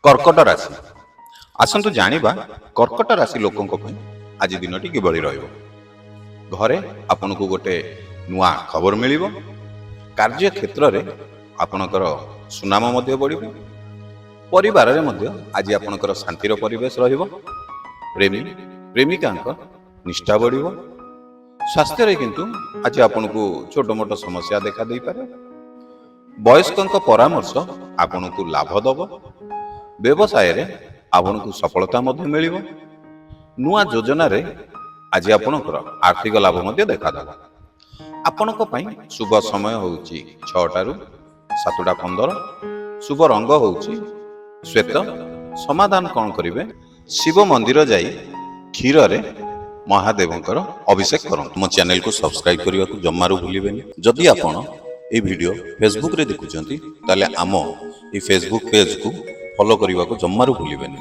कर्कट राशि आसतु जानिबा कर्कट राशि लोकों आज दिनटी किभଳି रहइबो। घरे आपनको गोटे नुआ खबर मिलिबो। कार्य क्षेत्र रे आपणकर सुनाम मध्य बढ़िबो। परिवार रे मध्य आज आपणकर शांतिर परिवेश रहिबो। प्रेमी प्रेमिका निष्ठा बढ़िबो। स्वास्थ्य रे किंतु आज आपनको छोट मोट समस्या देखा दे पारे। वयस्कों परामर्श आपनको लाभ दब। व्यवसाय रे आपनको सफलता मध्य मिलिबो। नुआ योजना रे आज आपणकर आर्थिक लाभ मध्य देखा दब। आपणक पई शुभ समय होउची 6टा रु 7टा 15। शुभ रंग होउची श्वेत। समाधान कौन करिवे, शिव मंदिर जाई क्षीर रे महादेवंकर अभिषेक करंतु। मो चैनल को सब्सक्राइब करने को जम्मारू भूलिबेनी। जदि आपण ए वीडियो फेसबुक रे देखुचंती ताले आम ए फेसबुक पेज को फॉलो करने को जम्मारू भूलिबेनी।